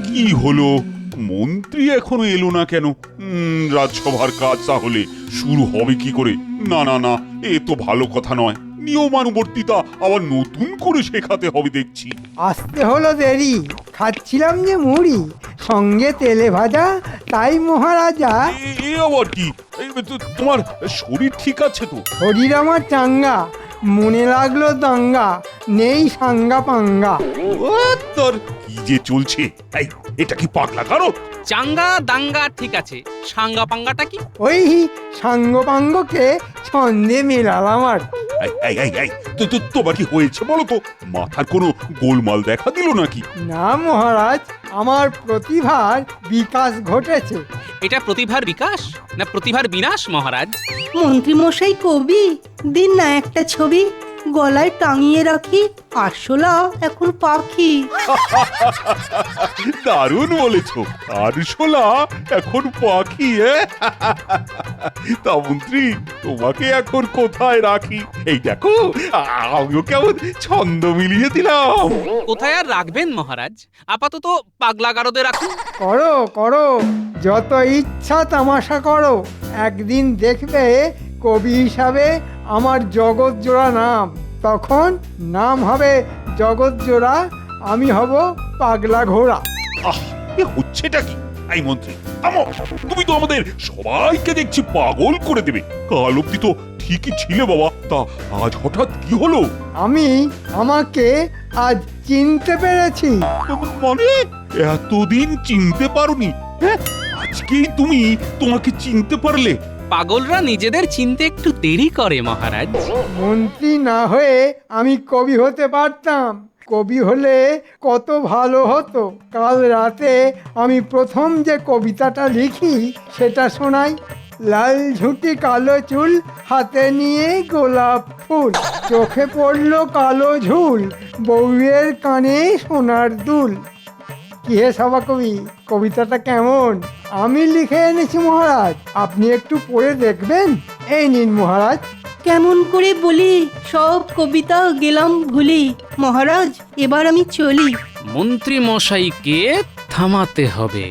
কি হলো, মন্ত্রী এখনো এলো না কেন? রাজসভার কাজ তাহলে শুরু হবে কি করে? না না না, এ তো ভালো কথা নয়। নিয়মানুবর্তিতা আবার নতুন করে শেখাতে হবে দেখছি। আসতে হলো দেরি, খাচ্ছিলাম যে মুড়ি, সঙ্গে তেলে ভাজা, তাই মহারাজা। এ আবার কি? তোমার শরীর ঠিক আছে তো? শরীর আমার চাঙ্গা, মনে লাগলো দাঙ্গা, নেই সাঙ্গা পাঙ্গা। ও তোর কি যে চলছে! এই, এটা কি পাগলা কারো? চাঙ্গা দাঙ্গা ঠিক আছে, সাঙ্গা পাঙ্গাটা কি? ওই সাঙ্গ পাঙ্গকে ছন্দে মেলালাম আর। তোমার কি হয়েছে বলো তো? মাথার কোনো গোলমাল দেখা দিল নাকি? না মহারাজ, আমার প্রতিভার বিকাশ ঘটেছে। এটা প্রতিভার বিকাশ না প্রতিভার বিনাশ মহারাজ? মন্ত্রী মশাই কবি, দিন না একটা ছবি, গলায় টাঙিয়ে রাখি, আরশোলা এখন পাখি। দারুণ বলেছো, আরশোলা এখন পাখি। তা মন্ত্রী, তোমাকে এখন কোথায় রাখি? এই দেখো, আমিও কেমন ছন্দ মিলিয়ে দিলাম। কোথায় আর রাখবেন মহারাজ? আপাতত পাগলা গারদে রাখুন। করো করো, যত ইচ্ছা তামাশা করো, একদিন দেখবে কবি হিসাবে আমার জগৎ জোড়া নাম। তখন নাম হবে জগৎ জোড়া, আমি হব পাগলা ঘোড়া। আহ, এ হচ্ছেটা কি? এই মন্ত্রী থামো, তুমি তো আমাদের সবাইকে দেখছি পাগল করে দেবে। কাল অব্দি তো ঠিকই ছিলে বাবা, তা আজ হঠাৎ কি হলো? আমি আমাকে আজ চিনতে পেরেছি। মানে এতদিন চিনতে পারোনি? হ্যাঁ, আজকেই তুমি তোমাকে চিনতে পারলে? পাগলরা নিজেদের চিনতে একটু দেরি করে মহারাজ। মন্ত্রী না হয়ে আমি কবি হতে পারতাম। কবি হলে কত ভালো হতো। কাল রাতে আমি প্রথম যে কবিতাটা লিখি সেটা শোনাই। লাল ঝুঁটি কালো চুল, হাতে নিয়ে গোলাপ ফুল, চোখে পড়লো কালো ঝুল, বউয়ের কানে সোনার দুল। কি হে সভা কবি, কবিতাটা কেমন? আমি লিখে এনেছি মহারাজ, আপনি একটু পড়ে দেখবেন। এই নিন মহারাজ। কেমন করে বলি, সব কবিতা গেলাম ভুলি, মহারাজ এবার আমি চলি। মন্ত্রী মশাইকে থামাতে হবে।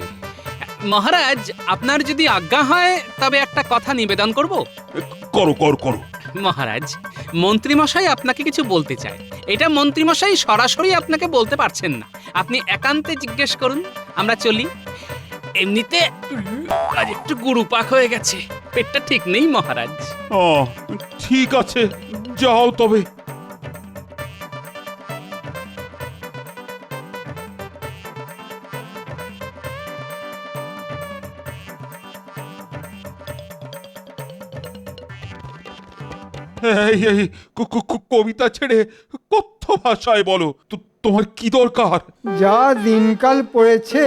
মহারাজ, আপনার যদি আজ্ঞা হয় তবে একটা কথা নিবেদন করব। করো করো করো। মহারাজ, মন্ত্রী মশাই আপনাকে কিছু বলতে চায়। এটা মন্ত্রী মশাই সরাসরি আপনাকে বলতে পারছেন না, আপনি একান্তে জিজ্ঞেস করুন। আমরা চলি। এমনিতে আজ একটু গুরুপাক হয়ে গেছে, পেটটা ঠিক নেই মহারাজ। ঠিক আছে, যাও তবে। এই কবিতা ছেড়ে কথ্য ভাষায় বলো তো, তোমার কি দরকার? যা দিনকাল পড়েছে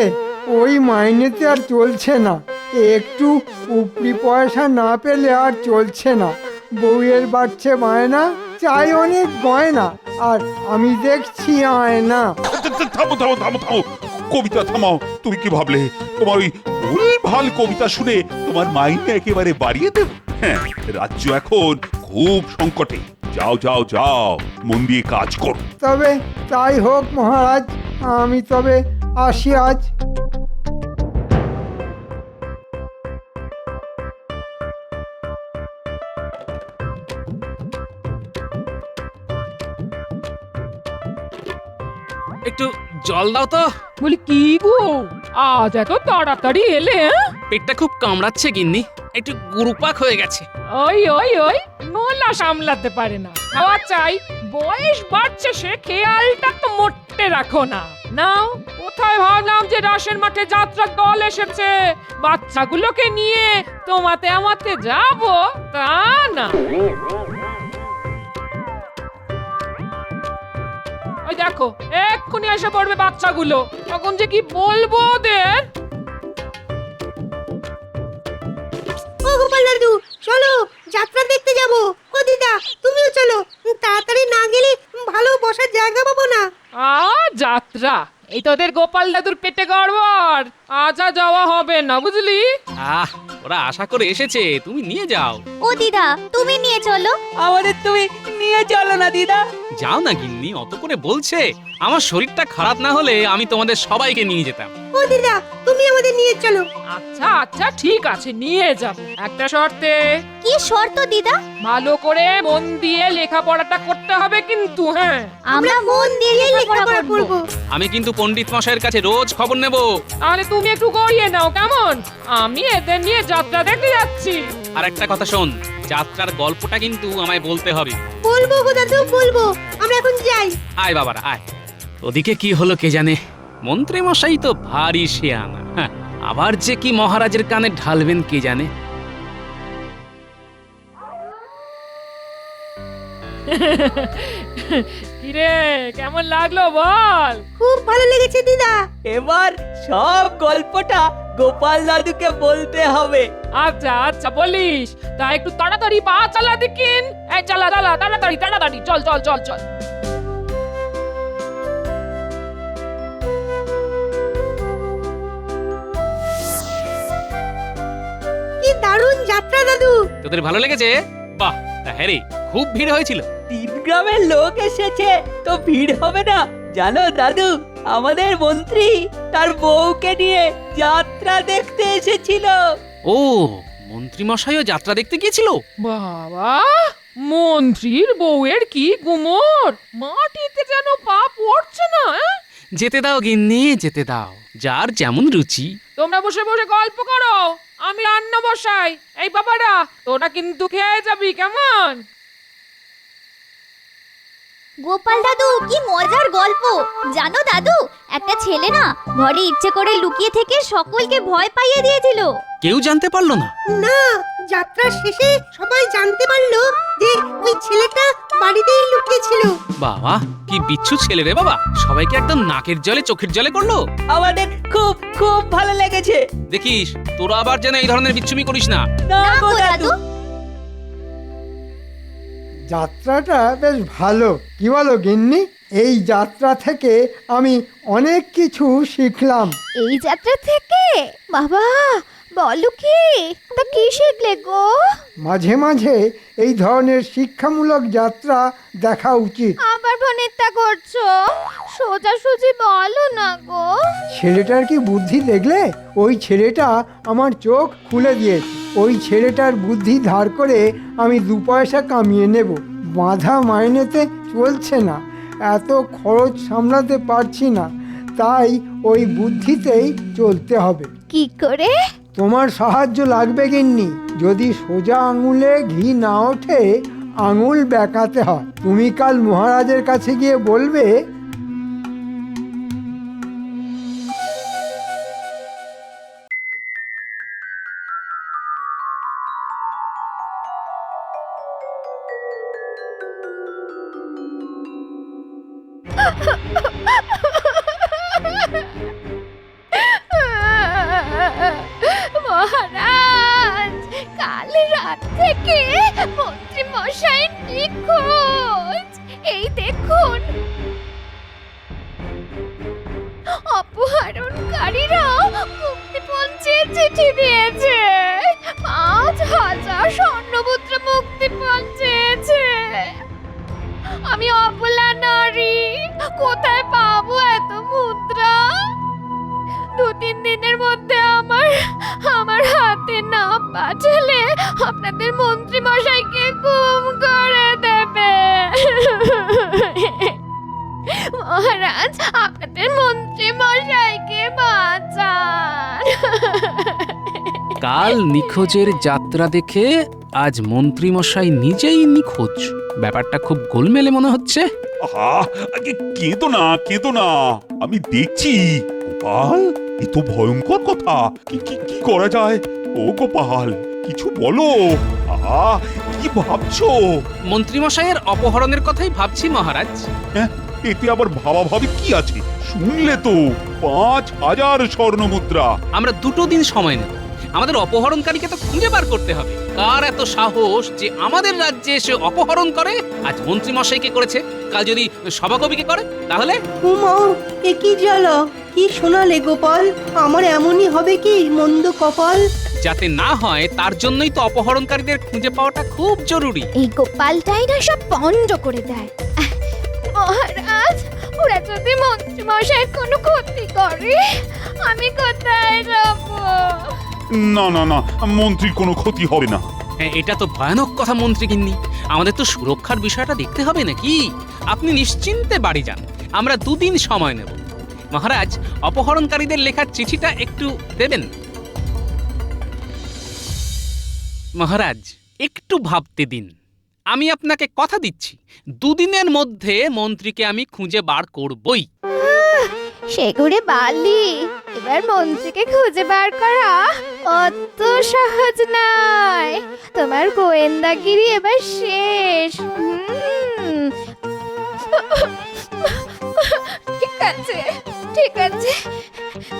ওই মাইনেতে আর চলছে না। একটু উপরি পয়সা না পেলে আর চলছে না। বউয়ের বাড়ছে বায়না, চাই অনেক গয়না, আর আমি দেখছি আয়না। থামো থামো থামো থামো, কবিতা থামাও। তুমি কি ভাবলে তোমার ওই ভুলভাল কবিতা শুনে তোমার মাইনে একেবারে বাড়িয়ে দেব? হ্যাঁ, রাজ্য এখন খুব সংকটে। যাও যাও যাও, মন দিয়ে কাজ করো। তবে তাই হোক মহারাজ, আমি তবে আসি আজ। একটু জল দাও তো। বলি কি গো, আজ এত তাড়াতাড়ি এলে? পেটটা খুব কামড়াচ্ছে গিন্নি, একটু গুরুপাক হয়ে গেছে। ওই ওই ওই নোলা সামলাতে পারে না, খাওয়া চাই। বয়স বাড়ছে, সে খেয়ালটা তো মোটে রাখো না। নাও, কোথায় ভাবলাম যে রাসের মাঠে যাত্রার দল এসেছে, বাচ্চাগুলোকে নিয়ে তোমাতে আমাতে যাব, তা না। ওই দেখো, এক্ষুনি এসে পড়বে বাচ্চাগুলো, তখন যে কি বলবো ওদের। ও গোপাল দাদু, চলো যাত্রা দেখতে যাব। ও দিদা, তুমিও চলো, তাড়াতাড়ি না গেলে ভালো বসার জায়গা পাবো না। যাত্রা, এই তোদের গোপাল দাদুর পেটে গড়বড়, আজা যাওয়া হবে না বুঝলি। ওরা আশা করে এসেছে, তুমি নিয়ে যাও। ও দিদা তুমি নিয়ে চলো। আমাদের তুমি নিয়ে চলো না দিদা। যাও না গিন্নি, অত করে বলছে। আমার শরীরটা খারাপ না হলে আমি তোমাদের সবাইকে নিয়ে যেতাম। ও দিদা তুমি আমাদের নিয়ে চলো। আচ্ছা আচ্ছা ঠিক আছে নিয়ে যাব, একটা শর্তে। কি শর্ত দিদা? ভালো করে মন দিয়ে লেখাপড়াটা করতে হবে কিন্তু। হ্যাঁ আমরা মন দিয়ে লেখাপড়া করব। আমি কিন্তু পণ্ডিত মশাইয়ের কাছে রোজ খবর নেব। তাহলে তুমি একটু গড়িয়ে নাও কেমন? আমি এদের নিয়ে যাত্রা দেখতে যাচ্ছি। আর একটা কথা শোন, যাত্রার গল্পটা কিন্তু আমায় বলতে হবে। বলবো গো দাদু বলবো, আমরা এখন যাই। আয় বাবারা আয়। ওদিকে কি হলো কে জানে, মন্ত্রী মশাই তো ভারী শেয়ানা। হ্যাঁ, আবার যে কি মহারাজের কানে ঢালবেন কে জানে। কিরে কেমন লাগলো বল? খুব ভালো লেগেছে দিদা। এবার সব গল্পটা গোপাল দাদুকে বলতে হবে। আচ্ছা আচ্ছা বলিস, তা একটু তাড়াতাড়ি পা চালা দেখিন। এই চালা চালা তাড়াতাড়ি তাড়াতাড়ি, চল চল চল চল। কি দারুণ যাত্রা দাদু। তোদের ভালো লেগেছে? বাহ, তা হ্যাঁ রে, খুব ভিড় হয়েছিল। 3 গ্রামের লোক এসেছে, তো ভিড় হবে না? জানো দাদু, আমাদের মন্ত্রী তার বউকে নিয়ে যাত্রা দেখতে এসেছিল। ও, মন্ত্রী মশাইও যাত্রা দেখতে গিয়েছিল? বাবা, মন্ত্রীর বউয়ের কি গুমর, মাটিতে যেন পা পড়ছে না। যেতে দাও গিন্নি, যেতে দাও, যার যেমন রুচি। তোমরা বসে বসে গল্প করো, আমি রান্না বসাই। এই বাবারা, তোরা কিন্তু খেয়ে যাবি কেমন? গোপাল দাদু কি মজার গল্প। জানো দাদু, একটা ছেলে না ঘরে ইচ্ছে করে লুকিয়ে থেকে সকলকে ভয় পাইয়ে দিয়েছিল। কেউ জানতে পারলো না? না, যাত্রার শেষে সবাই জানতে পারলো যে ওই ছেলেটা বাড়িতেই লুকিয়ে ছিল। বাবা, কি বিচ্ছু ছেলে রে বাবা, সবাইকে একদম নাকের জলে চোখের জলে করলো। আমাদের খুব খুব ভালো লেগেছে। দেখিস তোরা আবার যেন এই ধরনের বিচ্ছুমি করিস না। না না গো গো দাদু। দাদু। যাত্রাটা বেশ ভালো, কি বলো গিন্নি? এই যাত্রা থেকে আমি অনেক কিছু শিখলাম। এই যাত্রা থেকে? বাবা বলো কি, তা কি শিখলে গো? মাঝে মাঝে এই ধরনের শিক্ষামূলক যাত্রা দেখা উচিত। আবার ভনিতা করছো, সোজাসুজি বলো না গো। ছেলেটার কি বুদ্ধি দেখলে? ওই ছেলেটা আমার চোখ খুলে দিয়েছে। ওই ছেলেটার বুদ্ধি ধার করে আমি 2 পয়সা কামিয়ে নেব। বাঁধা মাইনেতে চলছে না, এত খরচ সামলাতে পারছি না, তাই ওই বুদ্ধিতেই চলতে হবে। কি করে? তোমার সাহায্য লাগবে গিন্নি। যদি সোজা আঙুলে ঘি না ওঠে, আঙুল বেঁকাতে হয়। তুমি কাল মহারাজের কাছে গিয়ে বলবে, মহারাজ, কাল রাত থেকে মন্ত্রী মশাই নিখোঁজ। এই দেখুন, অপহরণকারীরা মুক্তিপণ চেয়ে চিঠি দিয়েছে। 5,000 স্বর্ণমুদ্রা মুক্তিপণ চেয়েছে। আমি অবলা নারী, কোথায় পাবো এত মুদ্রা? 2-3 দিনের মধ্যে আমার হাতে না পাঠালে আপনাদের মন্ত্রী মশাইকে গুম করে দেবে। মহারাজ, আপনাদের মন্ত্রী মশাইকে বাঁচান। কাল নিখোঁজের যাত্রা দেখে আজ মন্ত্রী মশাই নিজেই নিখোঁজ। ব্যাপারটা খুব গোলমেলে মনে হচ্ছে। আহা, আগে কেঁদো না, কেঁদো না, আমি দেখছি। গোপাল, এ তো ভয়ঙ্কর কথা। কি কি কি করা যায়? ও গোপাল, কিছু বলো। আহা, কি ভাবছো? মন্ত্রী মশাইয়ের অপহরণের কথাই ভাবছি মহারাজ। হ্যাঁ, এতে আবার ভাবাভাবি কি আছে? শুনলে তো, 5,000 স্বর্ণ মুদ্রা। আমরা 2 দিন সময় নেব, আমাদের অপহরণকারীকে তো খুঁজে বার করতে হবে। কার এত সাহস যে আমাদের রাজ্যে এসে অপহরণ করে? আজ মন্ত্রী মশাইকে করেছে, কাল যদি সভাকবিকে করে তাহলে? উমা, এ কি জ্বালা, কি শোনালে গোপাল? আমার এমনই হবে কি মন্দ কপাল? যাতে না হয় তার জন্যই তো অপহরণকারীদের খুঁজে পাওয়াটা খুব জরুরি। এই গোপালটাই না সব পণ্ড করে দেয়। মহারাজ, ওরা যদি মন্ত্রী মশাইয়ের কোনো ক্ষতি করে, আমি কোথায় যাব? না না না, মন্ত্রীর কোনো ক্ষতি হবে না। হ্যাঁ, এটা তো ভয়ানক কথা মন্ত্রী গিন্নি। আমাদের তো সুরক্ষার বিষয়টা দেখতে হবে নাকি? আপনি নিশ্চিন্তে বাড়ি যান, আমরা 2 দিন সময় নেব। মহারাজ, অপহরণকারীদের লেখার চিঠিটা একটু দেবেন? মহারাজ, একটু ভাবতে দিন। আমি আপনাকে কথা দিচ্ছি, 2 দিনের মধ্যে মন্ত্রীকে আমি খুঁজে বার করবই। সেগুড়ে বালি, এবার মন্ত্রীকে খুঁজে বার করা অত সহজ নয়। তোমার গোয়েন্দাগিরি এবার শেষ। ঠিক আছে, ঠিক আছে,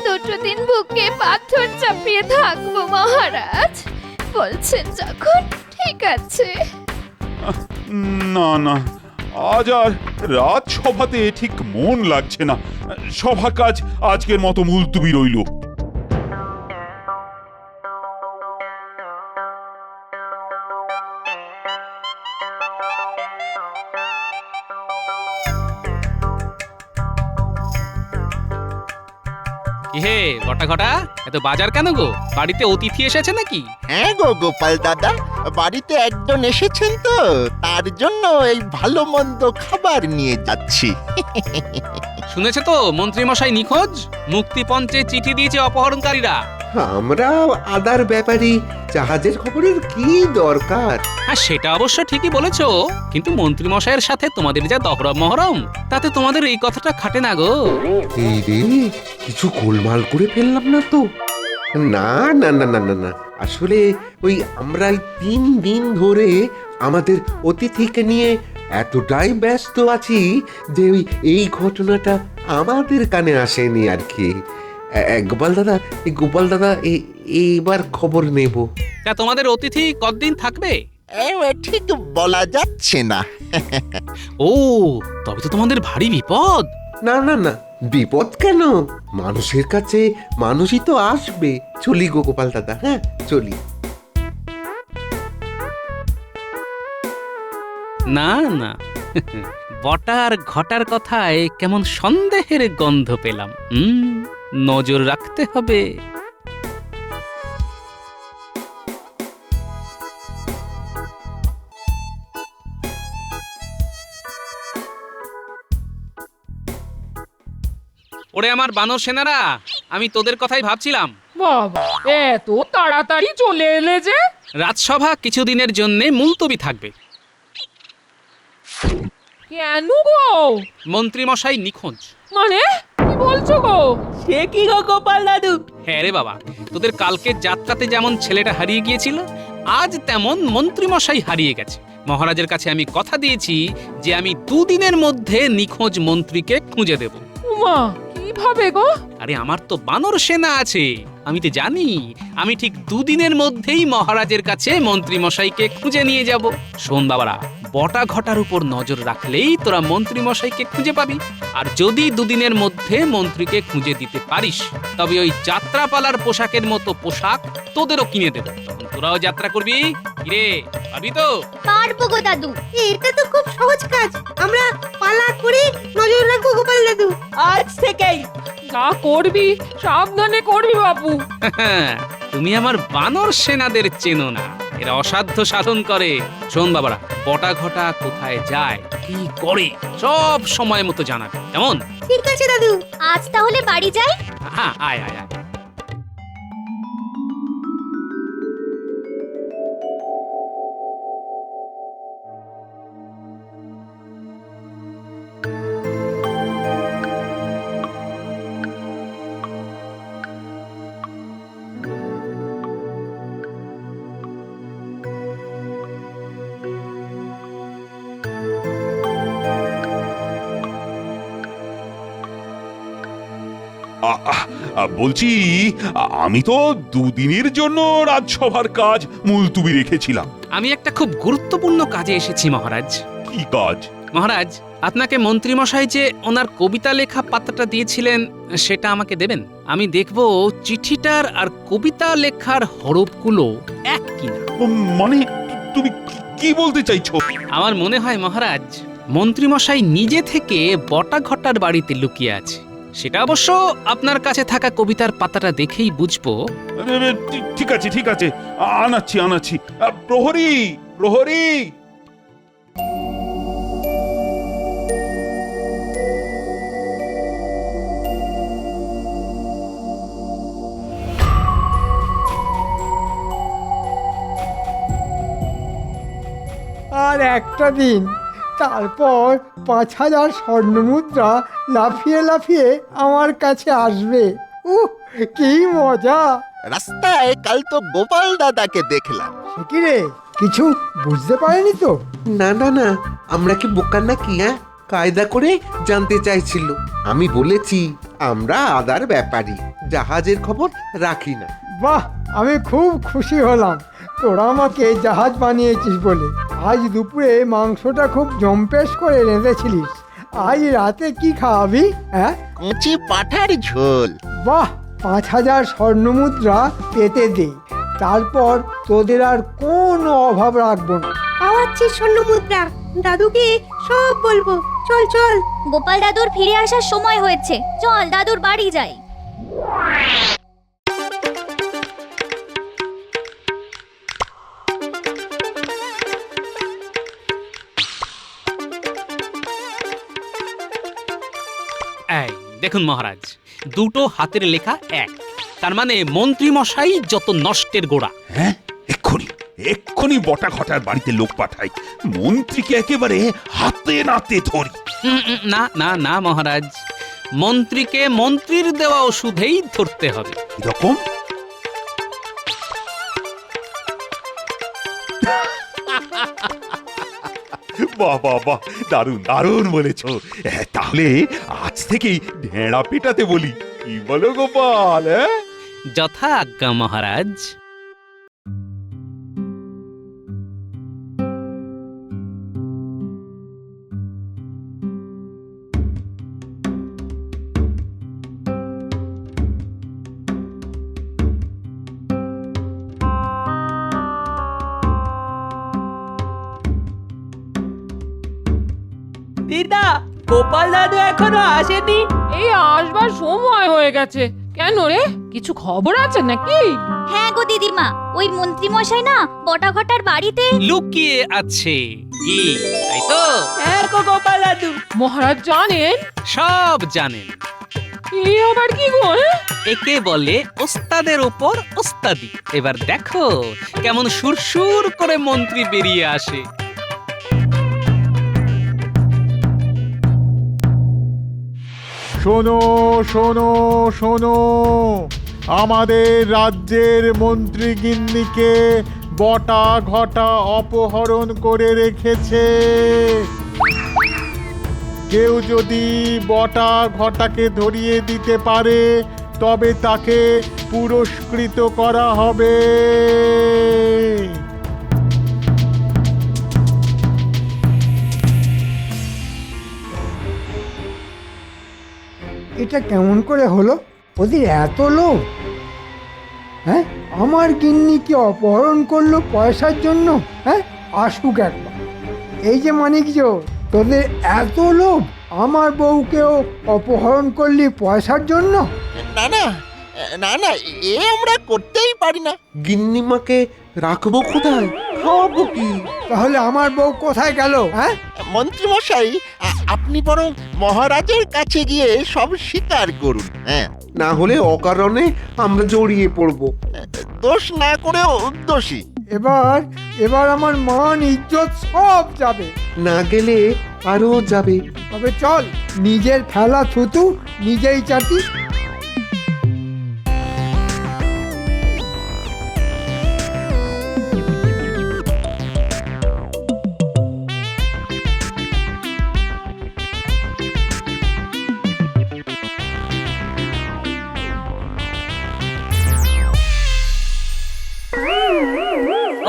2 দিন বুকে পাথর চাপিয়ে থাকবো মহারাজ। বলছেন যখন, ঠিক আছে। না না, আজ আর রাজসভাতে ঠিক মন লাগছে না। সভা কাজ আজকের মতো মুলতুবি রইল। কি হে ঘটা ঘটা, এত বাজার কেন গো? বাড়িতে অতিথি এসেছে নাকি? হ্যাঁ গো গোপাল দাদা, বাড়িতে একজন এসেছেন তো, তার জন্য এই ভালো মন্দ খাবার নিয়ে যাচ্ছি। শুনেছে তো মন্ত্রী মশাই নিখোঁজ? মুক্তিপঞ্চে চিঠি দিয়েছে অপহরণকারীরা। আমরা আদার ব্যাপারী, জাহাজের খবরের কি দরকার? হ্যাঁ, সেটা অবশ্য ঠিকই বলেছো, কিন্তু মন্ত্রী মশাইয়ের সাথে তোমাদের যা দহরম মহরম, তাতে তোমাদের এই কথাটা খাটে না গো। এই রে, কিছু গোলমাল করে ফেললাম না তো? না না না না না না, আসলে ওই আমরা 3 দিন ধরে আমাদের অতিথিকে নিয়ে এতটাই ব্যস্ত আছি যে এই ঘটনাটা আমাদের কানে আসেনি আর কি। গোপাল দাদা এইবার খবর নেব। তা তোমাদের অতিথি কতদিন থাকবে? ঠিক বলা যাচ্ছে না। ও, তবে তো তোমাদের ভারী বিপদ। না না না, বিপদ কেন? মানুষের কাছে মানুষই তো আসবে। চলি গো গোপাল দাদা, হ্যাঁ চলি। না না, বটার ঘটার কথায় কেমন সন্দেহের গন্ধ পেলাম। নজর রাখতে হবে। ওরে আমার বানর সেনারা, আমি তোদের কথাই ভাবছিলাম। বাবা, এত তাড়াতাড়ি চলে এলে যে? রাজসভা কিছুদিনের জন্য মুলতবি থাকবে। কেন গো? মন্ত্রী মশাই নিখোঁজ। মানে কি বলছো গো? সে কি গো গোপাল দাদু? হ্যাঁ রে বাবা, তোদের কালকে যাত্রাতে যেমন ছেলেটা হারিয়ে গিয়েছিল, আজ তেমন মন্ত্রী মশাই হারিয়ে গেছে। মহারাজের কাছে আমি কথা দিয়েছি যে আমি 2 দিনের মধ্যে নিখোঁজ মন্ত্রীকে খুঁজে দেব। উমা, কিভাবে গো? আরে আমার তো বানর সেনা আছে, আমি তো জানি আমি ঠিক 2 দিনের মধ্যেই মহারাজের কাছে মন্ত্রী মশাইকে খুঁজে নিয়ে যাব। শোন বাবারা, বটা ঘটার উপর নজর রাখলেই তোরা মন্ত্রী মশাইকে খুঁজে পাবি। আর যদি 2 দিনের মধ্যে মন্ত্রীকে খুঁজে দিতে পারিস, তবে ওই যাত্রাপালার পোশাকের মতো পোশাক তোদেরও কিনে দেব। তখন তোরাও যাত্রা করবি। কিরে, পারবি তো? পারবো গো দাদু। এটা তো খুব সহজ কাজ। আমরা পালা করে নজর রাখবো গোপাল দাদু। আজ থেকেই যা করবি সাবধানে করবি বাবু। তুমি আমার বানর সেনাদের চেনো না, এরা অসাধ্য সাধন করে। শোন বাবারা, বটা ঘটা কোথায় যায়, কি করে, সব সময় মতো জানাবে, কেমন? ঠিক আছে দাদু। আজ তাহলে বাড়ি যাই। হ্যাঁ, আয় আয় আয়। বলছি আমি তো দুদিনের জন্য রাজসভার কাজ মুলতুবি রেখেছিলাম। আমি একটা খুব গুরুত্বপূর্ণ কাজে এসেছি মহারাজ। কি কাজ? মহারাজ, আপনাকে মন্ত্রীমশাই যে ওনার কবিতা লেখা পাতাটা দিয়েছিলেন সেটা আমাকে দেবেন। আমি দেখব চিঠিটার আর কবিতা লেখার হরফগুলো এক কিনা। মানে তুমি কি বলতে চাইছো? আমার মনে হয় মহারাজ, মন্ত্রীমশাই নিজে থেকে বটাঘটার বাড়িতে লুকিয়ে আছে। সেটা অবশ্য আপনার কাছে থাকা কবিতার পাতাটা দেখেই বুঝবো। ঠিক আছে ঠিক আছে, আনাচ্ছি। প্রহরী প্রহরী! আর একটা দিন, তারপর 5,000 স্বর্ণমুদ্রা লাফিয়ে লাফিয়ে আমার কাছে আসবে। কি মজা! রাস্তায় কাল তো গোপাল দাদাকে দেখলাম। সে কি রে, কিছু বুঝতে পারেনি তো? না না না, আমরা কি বোকা নাকি? কায়দা করে জানতে চাইছিল। আমি বলেছি আমরা আদার ব্যাপারী, জাহাজের খবর রাখি না। বাহ, আমি খুব খুশি হলাম তোরা আমাকে জাহাজ বানিয়েছিস বলে। আজ দুপুরে মাংসটা খুব জম্পেশ করে রেঁধেছিলিস। আজ রাতে কি খাওয়াবি? হ্যাঁ, কচি পাঠার ঝোল। বাহ, 5,000 স্বর্ণমুদ্রা পেতে দে, তারপর তোদের আর কোনো অভাব রাখবো না। পাওয়াচ্ছি স্বর্ণমুদ্রা, দাদুকে সব বলবো। চল চল। গোপাল দাদুর ফিরে আসার সময় হয়েছে, চল দাদুর বাড়ি যাই। এই দেখুন মহারাজ, দুটো হাতের লেখা এক, তার মানে মন্ত্রীমশাই যত নষ্টের গোড়া। হ্যাঁ, এক্ষুনি বটাঘটার বাড়িতে লোক পাঠাই, মন্ত্রীকে একেবারে হাতে নাতে ধরি। না না না মহারাজ, মন্ত্রীকে মন্ত্রীর দেওয়া ওষুধেই ধরতে হবে। এরকম বাহ বাহ বাহ, দারুণ বলেছ। তাহলে আজ থেকেই ঢেঁড়া পেটাতে বলি, কি বলো গোপাল? যথা আজ্ঞা মহারাজ। দিদা, গোপাল দাদু এখনো আসেনি? এই আসবার সময় হয়ে গেছে। কেন রে, কিছু খবর আছে নাকি? হ্যাঁ গো দিদিমা, ওই মন্ত্রী মশাই না বটাঘটার বাড়িতে লুকিয়ে আছে। কি তাই তো? হ্যাঁ গো গোপাল দাদু। মহারাজ জানেন? সব জানেন। এ আবার কি গো? একে বলে ওস্তাদের উপর ওস্তাদি। এবার দেখো কেমন সুরসুর করে মন্ত্রী বেরিয়ে আসে। শোনো শোনো শোনো, আমাদের রাজ্যের মন্ত্রী গিন্নিকে বটা ঘটা অপহরণ করে রেখেছে। কেউ যদি বটা ঘটাকে ধরিয়ে দিতে পারে তবে তাকে পুরস্কৃত করা হবে। এটা কেমন করে হলো? ওদের এত লোভ! হ্যাঁ, আমার গিন্নিকে অপহরণ করলো পয়সার জন্য? হ্যাঁ, আসুক একবার। এই যে মানিকজ, তোদের এত লোভ, আমার বউকেও অপহরণ করলি পয়সার জন্য? না না না না, এ আমরা করতেই পারি না। গিন্নিমাকে রাখবো কোথায়? খাওয়াবো কি? তাহলে আমার বউ কোথায় গেল? হ্যাঁ, মন্ত্রী মশাই, আপনি বরং মহারাজের কাছে গিয়ে সব স্বীকার করুন। হ্যাঁ, না হলে অকারণে আমরা জড়িয়ে পড়বো। দোষ না করেও দোষী। এবার আমার মান ইজ্জত সব যাবে। না গেলে আরো যাবে। তবে চল, নিজের ফেলা থুতু নিজেই চাটি।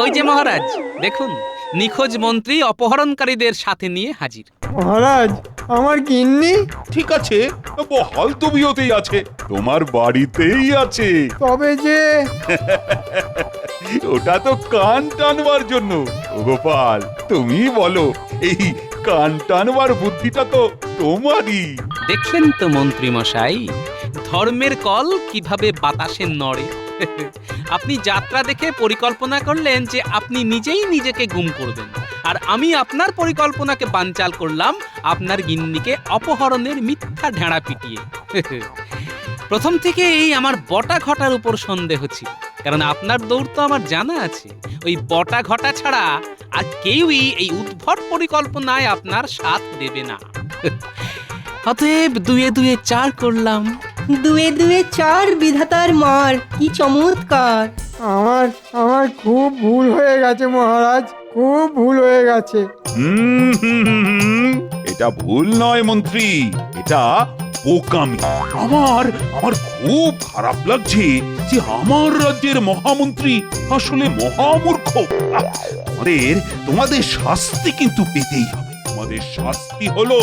ওই যে মহারাজ দেখুন, নিখোঁজ মন্ত্রী অপহরণকারীদের সাথে নিয়ে হাজির। মহারাজ, আমার গিন্নি? ঠিক আছে, বহাল তবিয়তেই আছে, তোমার বাড়িতেই আছে। তবে যে ওটা তো কান টানবার জন্য। ও গোপাল, তুমি বলো, এই কান টানবার বুদ্ধিটা তো তোমারই। দেখলেন তো মন্ত্রী মশাই, ধর্মের কল কিভাবে বাতাসে নড়ে। আপনি যাত্রা দেখে পরিকল্পনা করলেন যে আপনি নিজেই নিজেকে গুম করবেন, আর আমি আপনার পরিকল্পনাকে বানচাল করলাম আপনার গিন্নিকে অপহরণের মিথ্যা ঢেঁড়া পিটিয়ে। প্রথম থেকে এই আমার বটা ঘটার উপর সন্দেহ ছিল, কারণ আপনার দৌড় তো আমার জানা আছে। ওই বটা ঘটা ছাড়া আর কেউই এই উদ্ভট পরিকল্পনায় আপনার সাথ দেবে না। অতএব 2 এ 2 4 করলাম। 2 এ 2 4 বিধাতার মার, কি চমৎকার! আমার খুব ভুল হয়ে গেছে মহারাজ, খুব ভুল হয়ে গেছে। এটা ভুল নয় মন্ত্রী, এটা বোকামি। আমার খুব খারাপ লাগছে যে আমার রাজ্যের মহামন্ত্রী আসলে মহামূর্খ। তোমাদের শাস্তি কিন্তু পেতেই হবে। তোমাদের শাস্তি হলো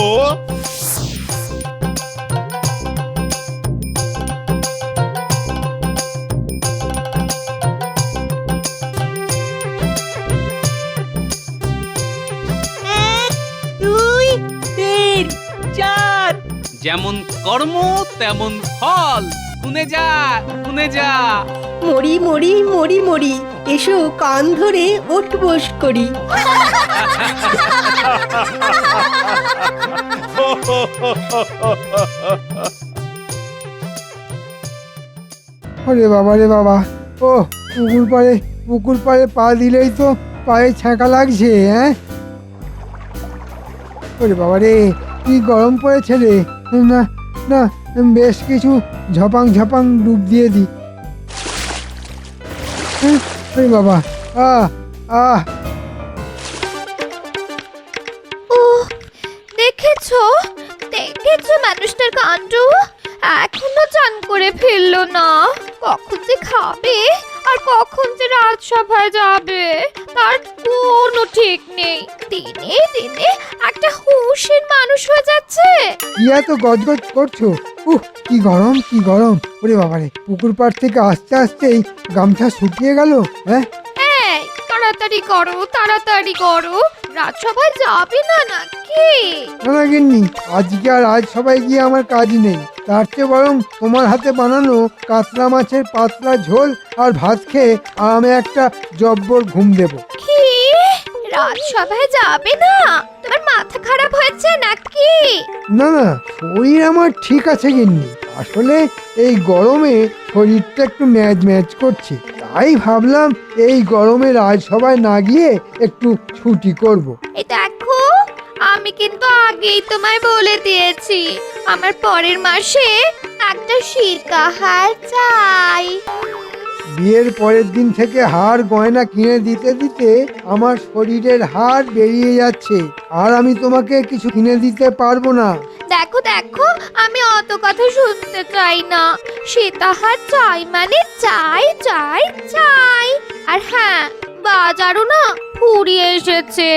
যেমন কর্ম তেমন ফল। গুনে যা, গুনে যা। মরি মরি মরি মরি, এসো কান ধরে ওঠ বস করি। ওরে বাবা রে বাবা, ও পুকুর পাড়ে পা দিলেই তো পায়ে ছ্যাঁকা লাগছে। হ্যাঁ, ওরে বাবা রে, কি গরম পড়েছে রে। না না, বেশ কিছু ঝপাং ডুব দিয়ে দি। ওরে বাবা, আহ ও দেখেছো মানুষটার কাণ্ড, এখনো চান করে ফেললো না। কখন যে খাবে আর কখন যে রাজসভায় যাবে তার কোনো ঠিক নেই। দিনে দিনে একটা হুঁশের মানুষ হয়ে যাচ্ছে। কি এত গজগজ করছো? কি গরম। ওরে বাবা রে, পুকুর পাড় থেকে আস্তে আস্তেই গামছা শুকিয়ে গেল। হ্যাঁ, তাড়াতাড়ি করো, রাজসভায় যাবে না নাকি? না গিন্নি, আজকে আর আজ সবাই গিয়ে আমার কাজ নেই। তার চেয়ে বরং তোমার হাতে বানানো কাতলা মাছের পাতলা ঝোল আর ভাত খেয়ে আমি একটা জব্বর ঘুম দেব। কি, রাজসভায় যাবে না? তোমার মাথা খারাপ হয়েছে নাকি? না, শরীর আমার ঠিক আছে গিন্নি, আসলে এই গরমে শরীরটা একটু ম্যাজ করছে, তাই ভাবলাম এই গরমে রাজসভায় না গিয়ে একটু ছুটি করব। এই দেখো, আমি কিন্তু আগেই তোমায় বলে দিয়েছি আমার পরের মাসে একটা সিরকা হার চাই। বিয়ের পরের দিন থেকে হার গয়না কিনে দিতে দিতে আমার শরীরের হাড় বেরিয়ে যাচ্ছে, আর আমি তোমাকে কিছু কিনে দিতে পারবো না। দেখো, আমি অত কথা শুনতে চাই না। সীতাহার চাই মানে চাই। আর হ্যাঁ, বাজারও না ফুরিয়ে এসেছে।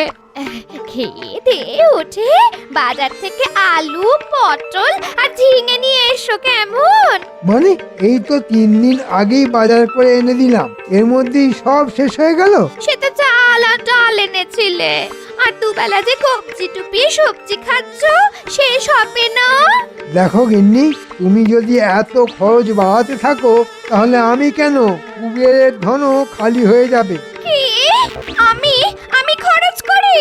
খেয়ে দিয়ে উঠে বাজার থেকে আলু, পটল আর ঝিঙে নিয়ে এসো কেমন? মানে এই তো 3 দিন আগেই বাজার করে এনে দিলাম, এর মধ্যেই সব শেষ হয়ে গেল। সে তো চাল আর ডাল এনেছিলে, আর দুবেলা যে কবজি টুপিয়ে সবজি খাচ্ছ, শেষ হবে না? দেখো গিন্নি, তুমি যদি এত খরচ বাড়াতে থাকো তাহলে আমি কেন, কুবেরের ধনও খালি হয়ে যাবে। কি, আমি খরচ করি?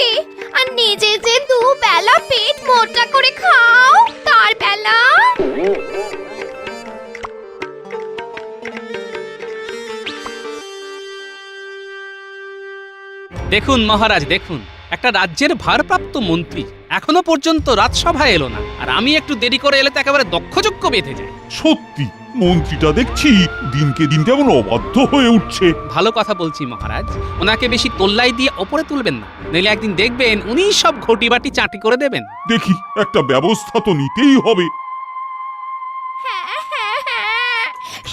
আর নিজে যে দুবেলা পেট মোটা করে খাও, তার বেলা? দেখুন মহারাজ, দেখুন, একটা রাজ্যের ভারপ্রাপ্ত মন্ত্রী এখনো পর্যন্ত রাজসভায় এলো না, আর আমি একটু দেরি করে এলে তো একেবারে দক্ষযজ্ঞ বেঁধে যায়। সত্যি মন্ত্রীটা দেখছি দিনকে দিন কেমন অবাধ্য হয়ে উঠছে। ভালো কথা বলছি মহারাজ, ওনাকে বেশি তোল্লাই দিয়ে ওপরে তুলবেন না, নইলে একদিন দেখবেন উনি সব ঘটিবাটি চাটি করে দেবেন। দেখি, একটা ব্যবস্থা তো নিতেই হবে।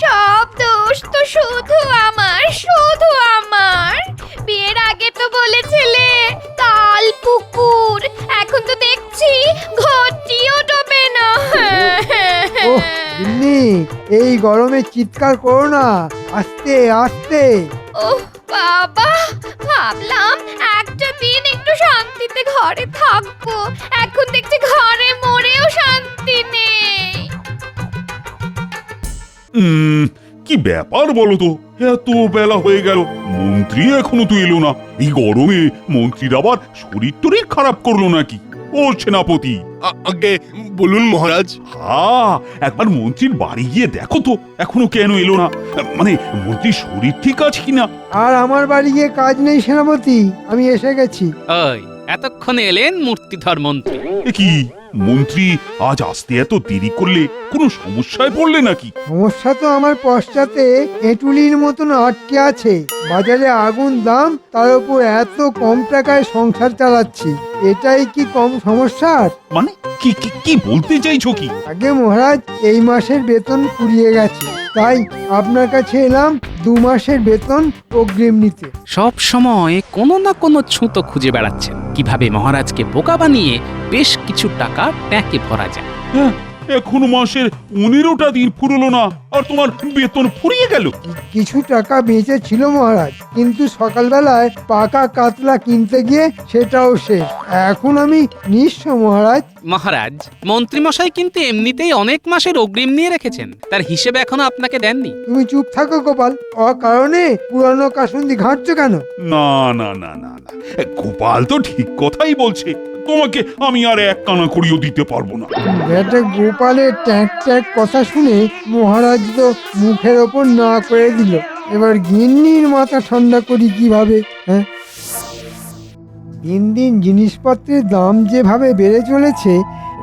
সব দোষ দোষ তো শুধু আমার বিয়ের আগে তো বলেছিলে তাল পুকুর, এখন তো দেখছি ঘটিও ডোবে না। ওহ গিন্নি, এই গরমে চিৎকার করো না, আস্তে আস্তে। ওহ বাবা, ভাবলাম একটা দিন একটু শান্তিতে ঘরে থাকবো, এখন দেখছি ঘরে মরেও শান্তি নেই। কি ব্যাপার বলো তো, এত বেলা হয়ে গেল, মন্ত্রী এখনো তো এলো না। এই গরমে মন্ত্রীর আবার শরীর টরীর খারাপ করলো নাকি? ও সেনাপতি, আগে বলুন মহারাজ। হ্যাঁ, একবার মন্ত্রীর বাড়ি গিয়ে দেখো তো এখনো কেন এলো না, মানে মন্ত্রীর শরীর ঠিক আছে কিনা। আর আমার বাড়ি গিয়ে কাজ নেই সেনাপতি, আমি এসে গেছি। ওই এতক্ষণে এলেন মূর্তিধর মন্ত্রী। এ কি মন্ত্রী, আজ আসতে এত দেরি করলে কোনো সমস্যায় পড়লে নাকি? সমস্যা তো আমার পশ্চাতে এঁটুলির মতন আটকে আছে। বাজারে আগুন দাম, তার উপর এত কম টাকায় সংসার চালাচ্ছি, এটাই কি কম সমস্যার? মানে কি কি কি বলতে চাইছো কি? আগে মহারাজ, এই মাসের বেতন ফুরিয়ে গেছে, তাই আপনার কাছে এলাম 2 মাসের বেতন অগ্রিম নিতে। সব সময় কোনো না কোনো ছুতো খুঁজে বেড়াচ্ছেন কিভাবে মহারাজকে বোকা বানিয়ে বেশ কিছু টাকা ট্যাঁকে ভরা যায়। হ্যাঁ, এখনো মাসের 15টা দিন ফুরলো না, আর তোমার বেতন ফুরিয়ে গেল। কিছু টাকা বেঁচে ছিল মহারাজ, কিন্তু সকালবেলায় পাকা কাতলা কিনতে গিয়ে সেটাও শেষ। এখন আমি নিঃস্ব মহারাজ। মহারাজ, মন্ত্রীমশাই কিন্তু এমনিতেই অনেক মাসের অগ্রিম নিয়ে রেখেছেন, তার হিসেব এখনো আপনাকে দেননি। তুমি চুপ থাকো গোপাল, অকারণে পুরানো কাসুন্দি ঘাঁটছো কেন? না না না না না, গোপাল তো ঠিক কথাই বলছে, তোমাকে আমি আর এক কানা করিও দিতে পারবো না। বেটা গোপালের ট্যাঁক ট্যাঁক কথা শুনে মহারাজ তো মুখের ওপর না করে দিল। এবার গিন্নির মাথা ঠান্ডা করি কিভাবে? হ্যাঁ, দিন দিন জিনিসপত্রের দাম যেভাবে বেড়ে চলেছে,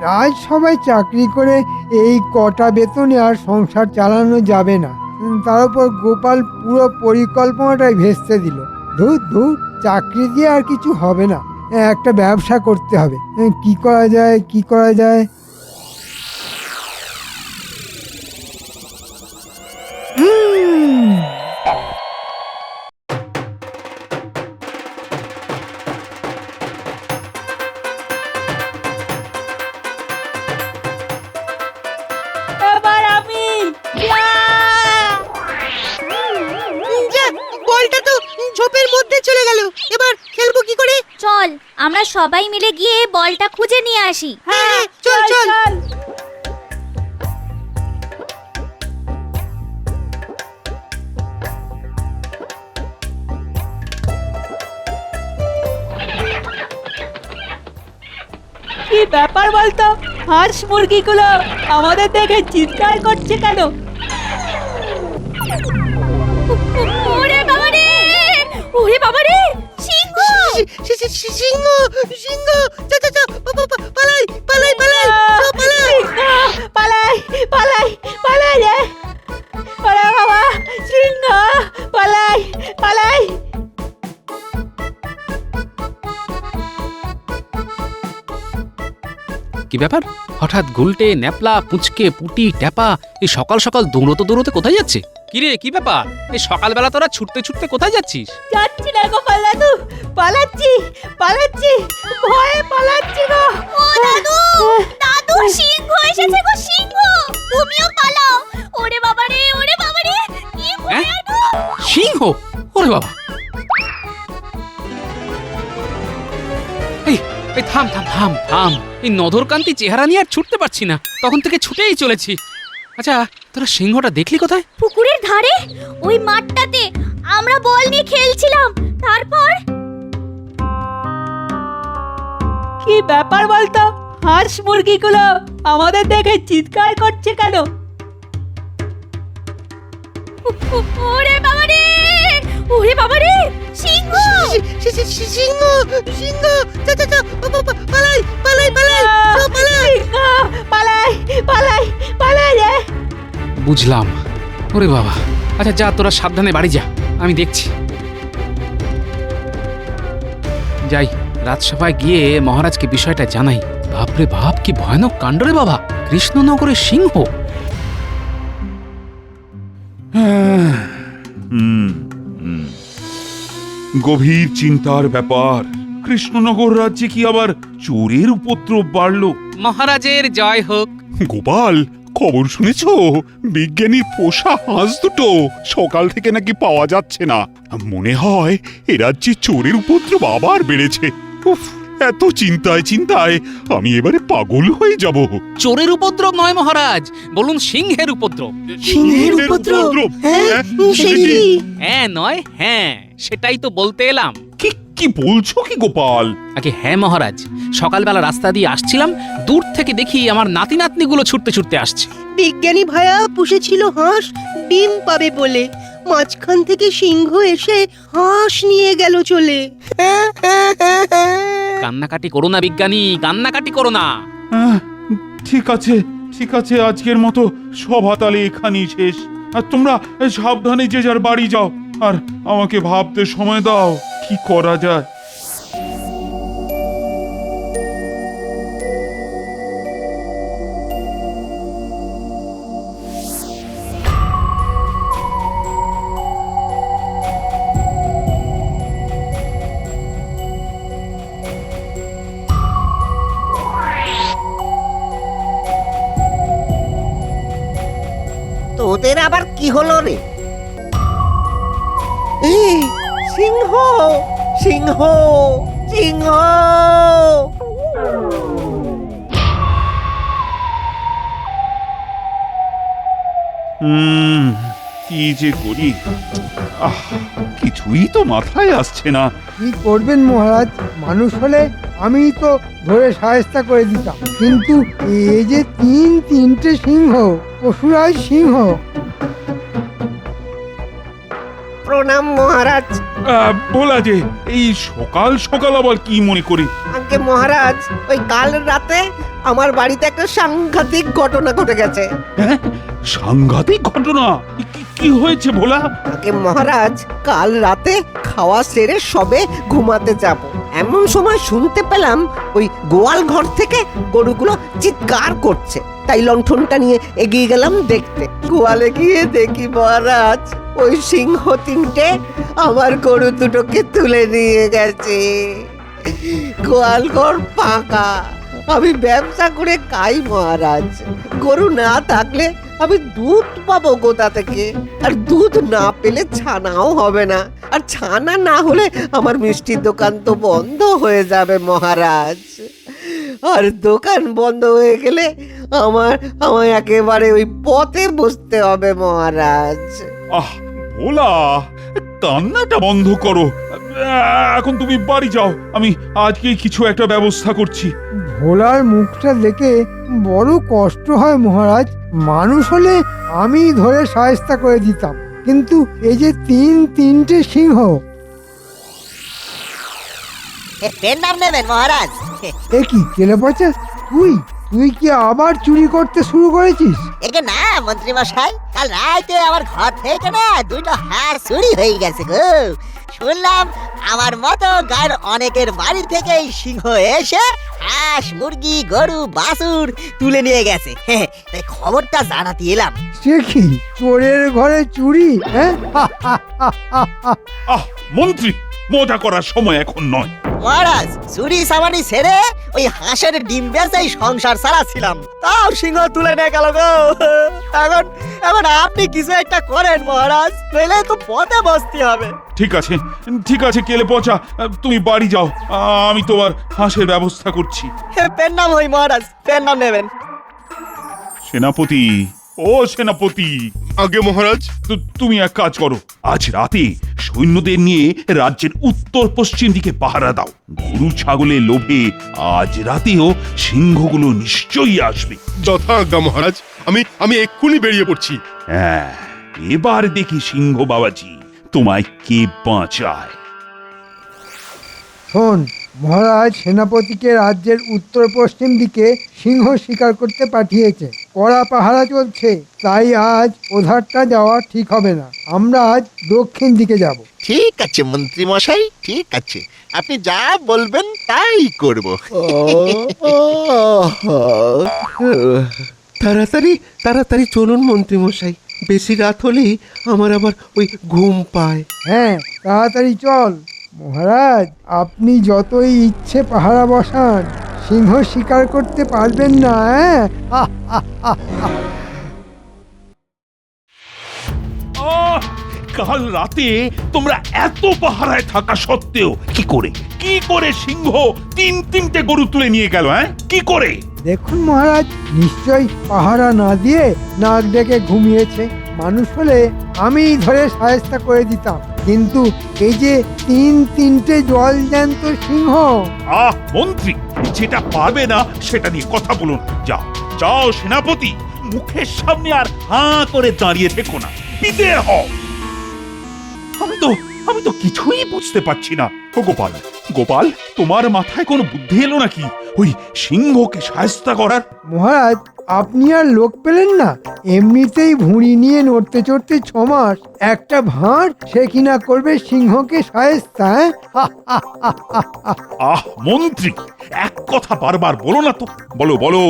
রাজসভায় চাকরি করে এই কটা বেতনে আর সংসার চালানো যাবে না। তার উপর গোপাল পুরো পরিকল্পনাটাই ভেস্তে দিল। ধুর ধুর, চাকরি দিয়ে আর কিছু হবে না, একটা ব্যবসা করতে হবে। কি করা যায়, কি করা যায়? এবার আমি যাক, বলটা তো ঝোপের মধ্যে চলে গেল, এবার খেলবো কি করে? চল আমরা সবাই মিলে গিয়ে বলটা খুঁজে নিয়ে আসি। হ্যাঁ, চল চল। কি ব্যাপার বলতো, হাঁস মুরগিগুলো আমাদের দেখে চিৎকার করছে কেন? ওরে বাবা রে, ওরে বাবা রে, সিংহ! সিংহ সিংহ, চল চল চল, পালাই পালাই পালাই, চল পালাই। পালাই পালাই পালাই রে! ওরে বাবা, সিংহ! পালাই পালাই! কি ব্যাপার, হঠাৎ গুলটে ন্যাপলা পুচকে পুটি ট্যাপা এই সকাল সকাল দৌড়তে দৌড়তে কোথায় যাচ্ছে? কিরে, কি ব্যাপার? এই সকালবেলা তোরা ছুটতে ছুটতে কোথায় যাচ্ছিস? যাচ্ছি না গোপাল দাদু, পালাচ্ছি পালাচ্ছি, ভয়ে পালাচ্ছি গো। ও দাদু, দাদু, সিংহ এসেছে গো, সিংহ! তুমিও পালাও! ওরে বাবা রে, ওরে বাবা রে, কি ভয়ানক! সিংহ? ওরে বাবা! এই এই থাম থাম থাম থাম, এই নধরকান্তি চেহারা নিয়ে আর ছুটতে পারছি না, তখন থেকে ছুটেই চলেছি। আচ্ছা, তোরা সিংহটা দেখলি কোথায়? পুকুরের ধারে, ওই মাঠটাতে আমরা বল নিয়ে খেলছিলাম। তারপর কি ব্যাপার বলতো, হাঁস মুরগিগুলো আমাদের দেখে চিৎকার করছে কেন? ওরে বাবা রে, ওরে বাবা রে, সিংহ! সিংহ সিংহ, চল চল চল, পালাই পালাই পালাই, চল পালাই। সিংহ! পালাই পালাই পালাই রে! বুঝলাম। ওরে বাবা, আচ্ছা যা, তোরা সাবধানে বাড়ি যা, আমি দেখছি। যাই, রাজসভায় গিয়ে মহারাজকে বিষয়টা জানাই। বাপরে বাপ, কি ভয়ানক কাণ্ড রে বাবা! কৃষ্ণনগরের সিংহ! হুম, হুম। গভীর চিন্তার ব্যাপার। কৃষ্ণনগর রাজ্যে কি আবার চোরের উপদ্রব বাড়লো? মহারাজের জয় হোক। গোপাল, খবর শুনেছ? বিজ্ঞানীর পোষা হাঁস দুটো সকাল থেকে নাকি পাওয়া যাচ্ছে না। মনে হয় এ রাজ্যে চোরের উপদ্রব আবার বেড়েছে। উফ, এত চিন্তায় চিন্তায় আমি এবারে পাগল হয়ে যাব। চোরের উপদ্রব নয় মহারাজ, বলুন সিংহের উপদ্রব। সিংহের উপদ্রব? হ্যাঁ, সে কি? হ্যাঁ নয় হ্যাঁ, সেটাই তো বলতে এলাম। কি কি বলছো কি গোপাল? আগে হ্যাঁ মহারাজ, সকালবেলা রাস্তা দিয়ে আসছিলাম, দূর থেকে দেখি আমার নাতি নাতনিগুলো ছুটতে ছুটতে আসছে। বিজ্ঞানী ভাইয়া পুষেছিল হাঁস ডিম পাবে বলে, মাঝখান থেকে সিংহ এসে হাঁস নিয়ে গেল চলে। কান্নাকাটি করো না বিজ্ঞানী, কান্নাকাটি করো না। ঠিক আছে, ঠিক আছে, আজকের মতো সভা তালে এখানেই শেষ। আর তোমরা সাবধানে যে যার বাড়ি যাও, আর আমাকে ভাবতে সময় দাও কি করা যায়। তোদের আবার কি হলো রে? সিংহ, সিংহ, সিংহ! কি যে করি, কিছুই তো মাথায় আসছে না। কি করবেন মহারাজ, মানুষ হলে আমি তো ধরে সাহেস্তা করে দিতাম, কিন্তু এই যে তিনটে সিংহ, পশুরাজ সিংহ। প্রণাম মহারাজ। বলা যে এই সকাল সকাল আবার কি মনে করে? আগে মহারাজ, ওই কাল রাতে আমার বাড়িতে একটা সাংঘাতিক ঘটনা ঘটে গেছে। হ্যাঁ, সাংঘাতিক ঘটনা? কি হয়েছে ভোলা? আগে মহারাজ, কাল রাতে খাওয়া সেরে সবে ঘুমাতে যাব, এমন সময় শুনতে পেলাম ওই গোয়াল ঘর থেকে গরুগুলো চিৎকার করছে। তাই লণ্ঠনটা নিয়ে এগিয়ে গেলাম দেখতে। গোয়ালে গিয়ে দেখি মহারাজ, ওই সিংহ তিনটে আমার গরু দুটোকে তুলে নিয়ে গেছে। গোয়াল ঘর ফাঁকা। আমি ব্যবসা করে খাই মহারাজ, গরু না থাকলে আমি দুধ পাবো কোথা থেকে? আর দুধ না পেলে ছানাও হবে না, আর ছানা না হলে আমার মিষ্টির দোকান তো বন্ধ হয়ে যাবে মহারাজ। আর দোকান বন্ধ হয়ে গেলে আমায় একেবারে ওই পথে বসতে হবে মহারাজ। ভোলা, কান্নাটা বন্ধ করো। এখন তুমি বাড়ি যাও, আমি আজকেই কিছু একটা ব্যবস্থা করছি। ভোলার মুখটা দেখে বড় কষ্ট হয় মহারাজ, মানুষ হলে আমি ধরে সাহেস্তা করে দিতাম, কিন্তু এই যে তিনটে সিংহ। এর নাম নেবেন মহারাজ? এ কি কেলে পচা, তুই কি আবার চুরি করতে শুরু করেছিস? একে না মন্ত্রী মশাই, কাল রাতে আমার ঘর থেকে না দুটো হাঁস চুরি হয়ে গেছে গো। শুনলাম আমার মতো গায়ের অনেকের বাড়ি থেকে সিংহ এসে হাঁস, মুরগি, গরু, বাছুর তুলে নিয়ে গেছে। তাই খবরটা জানাতে এলাম। সে কি চোরের ঘরে চুরি? হ্যাঁ, মন্ত্রী, মজা করার সময় এখন নয়। মহারাজ, চুরি সামানি ছেড়ে ওই হাঁসের ডিম বেচেই সংসার চালাচ্ছিলাম, তাও সিংহ তুলে নিয়ে গেল গো। এখন আপনি কিছু একটা করেন মহারাজ, নইলে তো পথে বসতে হবে। ঠিক আছে, ঠিক আছে কেলে পচা, তুমি বাড়ি যাও, আমি তোমার হাঁসের ব্যবস্থা করছি। পেন নাম হই মহারাজ, পেন নাম নেবেন। সেনাপতি, ও সেনাপতি। আগে মহারাজ। তুমি এক কাজ করো, আজ রাতে সৈন্যদের নিয়ে রাজ্যের উত্তর পশ্চিম দিকে পাহারা দাও। গরু ছাগলের লোভে আজ রাতেও সিংহগুলো নিশ্চয়ই আসবে। যথা আজ্ঞা মহারাজ, আমি এক্ষুনি বেরিয়ে পড়ছি। হ্যাঁ, এবার দেখি সিংহ বাবাজি তোমায় কে বাঁচায়। শোন মহারাজ, সেনাপতিকে রাজ্যের উত্তর পশ্চিম দিকে সিংহ শিকার করতে পাঠিয়েছে, কড়া পাহারা চলছে, তাই আজ ওধারটা যাওয়া ঠিক হবে না, আমরা আজ দক্ষিণ দিকে যাব। ঠিক আছে মন্ত্রী মশাই, ঠিক আছে, আপনি যা বলবেন তাই করব। তাড়াতাড়ি চলুন মন্ত্রী মশাই, বেশি রাত হলেই আমার আবার ওই ঘুম পায়। হ্যাঁ, তাড়াতাড়ি চল। মহারাজ, আপনি যতই ইচ্ছে পাহারা বসান, সিংহ শিকার করতে পারবেন না। হ্যাঁ, কাল রাতে তোমরা এত পাহারায় থাকা সত্ত্বেও কি করে সিংহ তিনটে গরু তুলে নিয়ে গেল? হ্যাঁ, কি করে? দেখুন মহারাজ, নিশ্চয়ই পাহারা না দিয়ে নাক ডেকে ঘুমিয়েছে। মানুষ হলে আমি ধরে সাহেস্তা করে দিতাম, কিন্তু এই যে তিনটে জল জ্যান্ত সিংহ। মন্ত্রী, যেটা পারবে না সেটা নিয়ে কথা বলুন। যাও সেনাপতি, মুখের সামনে আর হাঁ করে দাঁড়িয়ে থেকো না, বিদেয় হও। আমি তো কিছুই বুঝতে পারছি না। ও গোপাল, তোমার মাথায় কোনো বুদ্ধি এলো নাকি ওই সিংহকে সায়স্তা করার? মহারাজ, আপনি আর লোক পেলেন না? এমনিতেই ভুঁড়ি নিয়ে নড়তে চড়তে 6 মাস, একটা ভাঁড় সে কিনা করবে সিংহকে সায়স্তা। মন্ত্রী, এক কথা বারবার বলো না তো। বলো,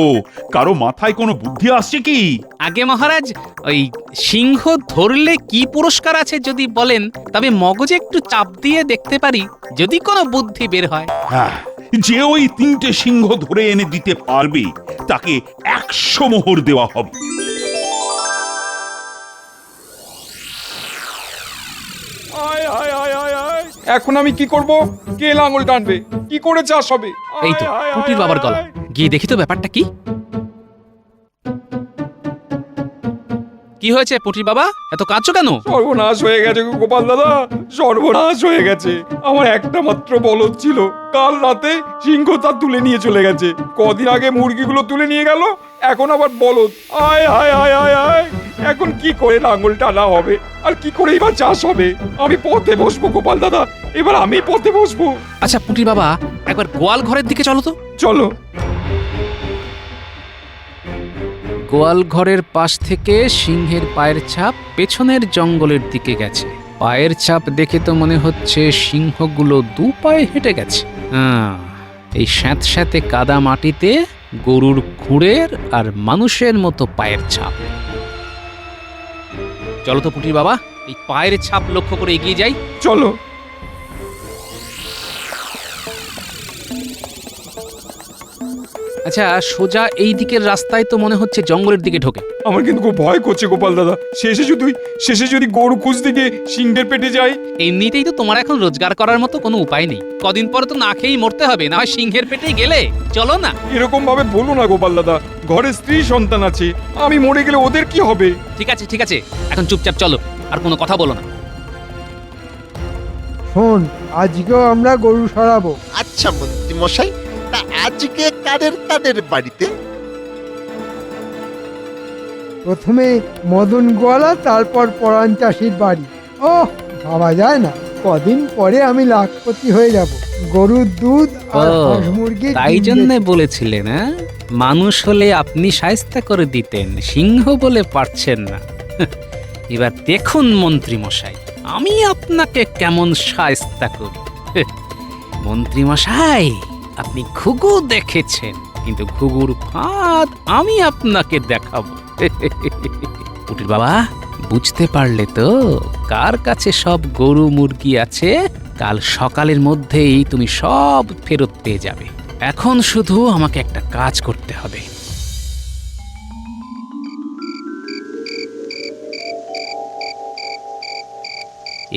কারো মাথায় কোনো বুদ্ধি আসছে কি? আগে মহারাজ, ওই সিংহ ধরলে কি পুরস্কার আছে যদি বলেন, তবে মগজে একটু চাপ দিয়ে দেখতে পারি, যদি কোনো বুদ্ধি বের হয়। হ্যাঁ, যে ওই 3টে সিংহ ধরে এনে দিতে পারবে তাকে 100 মোহর দেওয়া হবে। এখন আমি কি করব? কে লাঙল টানবে? কি করে চাষ হবে? এই তো পুটির বাবার গলা, গিয়ে দেখি তো ব্যাপারটা কি। কি হয়েছে পুটির বাবা, এত কাঁদছো কেন? সর্বনাশ হয়ে গেছে গোপাল দাদা, সর্বনাশ হয়ে গেছে। আমার একটা মাত্র বলদ ছিল, কাল রাতে সিংহ তা তুলে নিয়ে চলে গেছে। কদিন আগে মুরগিগুলো তুলে নিয়ে গেল, এখন আবার বলদ। আয় আয় আয় আয় আয়, এখন কি করে লাঙল টানা হবে, আর কি করে এবার চাষ হবে? আমি পথে বসবো গোপাল দাদা, এবার আমি পথে বসবো। আচ্ছা পুটির বাবা, একবার গোয়াল ঘরের দিকে চলো তো। চলো। গোয়াল ঘরের পাশ থেকে সিংহের পায়ের ছাপ পেছনের জঙ্গলের দিকে গেছে। পায়ের ছাপ দেখে তো মনে হচ্ছে সিংহগুলো 2 পায়ে হেঁটে গেছে। এই স্যাঁতস্যাঁতে কাদা মাটিতে গরুর খুঁড়ের আর মানুষের মতো পায়ের ছাপ। চলো তো পুটির বাবা, এই পায়ের ছাপ লক্ষ্য করে এগিয়ে যাই। চলো। আচ্ছা, সোজা এই দিকের রাস্তায় তো মনে হচ্ছে জঙ্গলের দিকে ঢোকে। আমার কিন্তু খুব ভয় করছে গোপাল দাদা, শেষে যদি গরু খুঁজতে গিয়ে সিংহের পেটে যাই। এমনিতেই তো তোমার এখন রোজগার করার মতো কোনো উপায় নেই, কদিন পরে তো না খেয়েই মরতে হবে, না হয় সিংহের পেটেই গেলে। চলো না। এরকম ভাবে বলো না গোপাল দাদা, ঘরে স্ত্রী সন্তান আছে, আমি মরে গেলে ওদের কি হবে? ঠিক আছে, এখন চুপচাপ চলো, আর কোনো কথা বলো না। শোন, আজকেও আমরা গরু সরাবো। আচ্ছা মন্ত্রী মশাই, তা আজকে কাদের বাড়িতে? প্রথমে মদন গোয়ালা, তারপর পরাণ চাষির বাড়ি। ও ভাবা যায় না, কদিন পরে আমি লাখপতি হয়ে যাব। গরুর দুধ আর হাঁস মুরগির তাই জন্য বলেছিলেন, হ্যাঁ? মানুষ হলে আপনি শায়েস্তা করে দিতেন, সিংহ বলে পারছেন না। এবার দেখুন মন্ত্রী মশাই, আমি আপনাকে কেমন শায়েস্তা করি। মন্ত্রী মশাই, আপনি ঘুঘু দেখেছেন, কিন্তু ঘুঘুর ফাঁদ আমি আপনাকে দেখাবো। পুটির বাবা, বুঝতে পারলে তো কার কাছে সব গরু মুরগি আছে? কাল সকালের মধ্যেই তুমি সব ফেরত পেয়ে যাবে। এখন শুধু আমাকে একটা কাজ করতে হবে।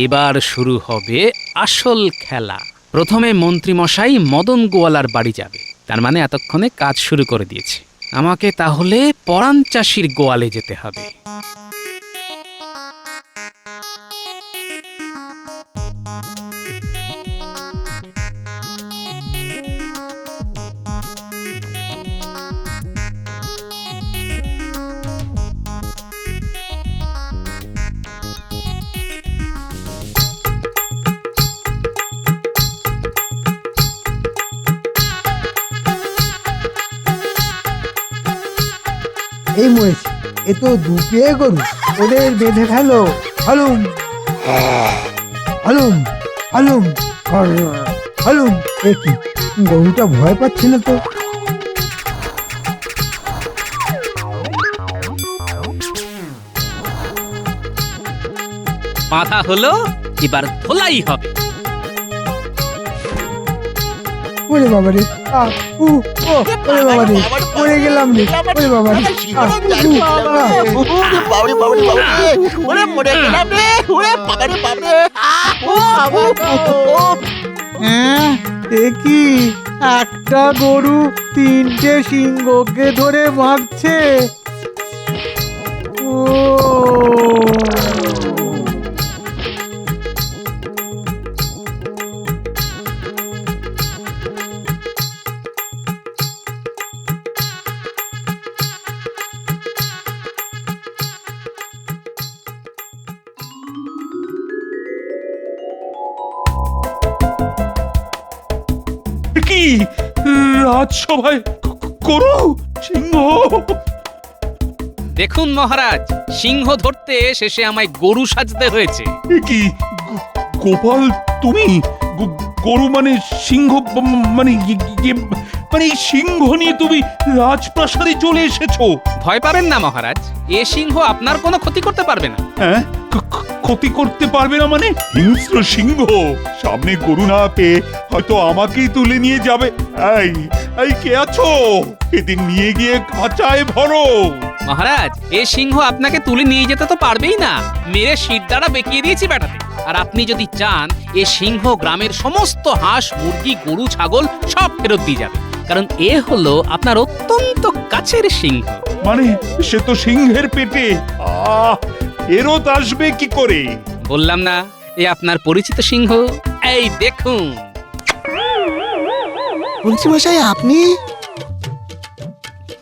এবার শুরু হবে আসল খেলা। প্রথমে মন্ত্রী মশাই মদন গোয়ালার বাড়ি যাবে, তার মানে এতক্ষণে কাজ শুরু করে দিয়েছে। আমাকে তাহলে পরাণ চাষির গোয়ালে যেতে হবে। এই মরেছে, এ তো 2 পেয়ে গরু, ওদের বেঁধে ফেলো। হালুম হালুম হালুম হালুম। এ কি, গরুটা ভয় পাচ্ছে না তো? বাঁধা হলো, এবার ধোলাই হবে। ওরে বাবা রে ও ওরে বাবা রে পড়ে গেলাম রে ওরে বাবা রে বাবারে বাবারে বাবারে ওরে মরে গেলাম রে ওরে বাবারে বাবারে কি একটা গরু তিনটে সিংহকে ধরে মারছে। ও কি রাজসভায় করু সিংহ? দেখুন মহারাজ, সিংহ ধরতে শেষে আমায় গরু সাজতে হয়েছে। এ কি গোপাল, তুমি গরু মানে সিংহ মানে মানে সিংহ নিয়ে তুমি রাজপ্রাসাদে চলে এসেছো? ভয় পাবেন না মহারাজ, এ সিংহ আপনার কোনো ক্ষতি করতে পারবে না। হ্যাঁ, ক্ষতি করতে পারবে না মানে? হিংস্র সিংহ সামনে গরু না পেয়ে হয়তো আমাকেই তুলে নিয়ে যাবে। এই এই কে আছো? এদিন নিয়ে গিয়ে খাঁচায় ভরো। মহারাজ, এ সিংহ আপনাকে তুলে নিয়ে যেতে তো পারবেই না, মেরে শির দ্বারা বেঁকিয়ে দিয়েছি বেটাতে। আর আপনি যদি চান, এ সিংহ গ্রামের সমস্ত হাঁস, মুরগি, গরু, ছাগল সব ফেরত দিয়ে যাবে, কারণ এ হলো আপনার অত্যন্ত কাছের সিংহ। মানে সে তো সিংহের পেটে, ফেরত আসবে কি করে? বললাম না, এ আপনার পরিচিত সিংহ। এই দেখুন। মন্ত্রী মশাই আপনি?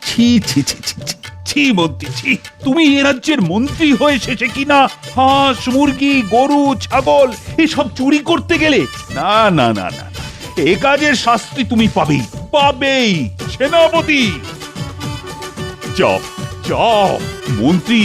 ছি ছি ছি ছি ছি, ছি মন্ত্রী ছি, তুমি এ রাজ্যের মন্ত্রী হয়ে শেষে কিনা হাঁস, মুরগি, গরু, ছাগল এসব চুরি করতে গেলে? না না না না, এ কাজের শাস্তি তুমি পাবেই পাবেই। সেনাপতি যাও যাও, মন্ত্রী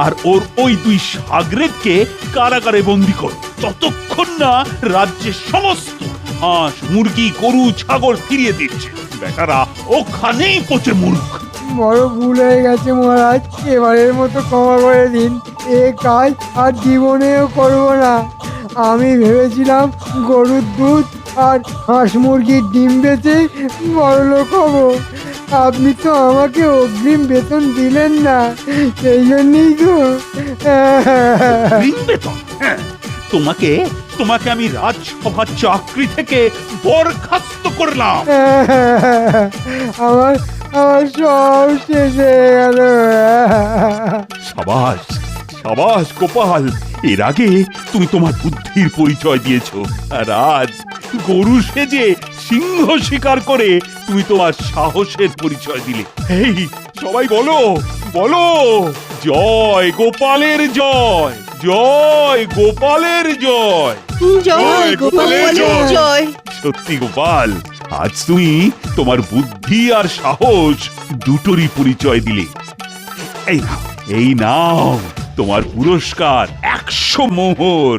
আর ওর ওই দুই সাগরেদকে কারাগারে বন্দি করো, ততক্ষণ না রাজ্যের সমস্ত হাঁস, মুরগি, গরু, ছাগল ফিরিয়ে দিচ্ছে। বেটারা ওখানেই পচে মরুক। বড় ভুল হয়ে গেছে মহারাজ, এবারের মতো ক্ষমা করে দিন। এ কাজ আর জীবনেও করব না। আমি ভেবেছিলাম গরুর দুধ আর হাঁস মুরগির ডিম বেচে বড়লোক হব। আপনি তো আমাকে অগ্রিম বেতন দিলেন না, সেই জন্যই তো। অগ্রিম বেতন? হ্যাঁ, তোমাকে তোমাকে আমি রাজসভার চাকরি থেকে বরখাস্ত করলাম। আমার আমার সব শেষ হয়ে গেল। সাবাস সাবাস গোপাল, এর আগে তুমি তোমার বুদ্ধির পরিচয় দিয়েছো, আর আজ গরু সেজে সিংহ শিকার করে তুমি তোমার সাহসের পরিচয় দিলে। এই সবাই বলো বলো, জয় গোপালের জয়, জয় গোপালের জয়, জয় গোপালের জয়। সত্যি গোপাল, আজ তুমি তোমার বুদ্ধি আর সাহস দুটোরই পরিচয় দিলে। এই নাও, এই নাও তোমার পুরস্কার, 100 মোহর।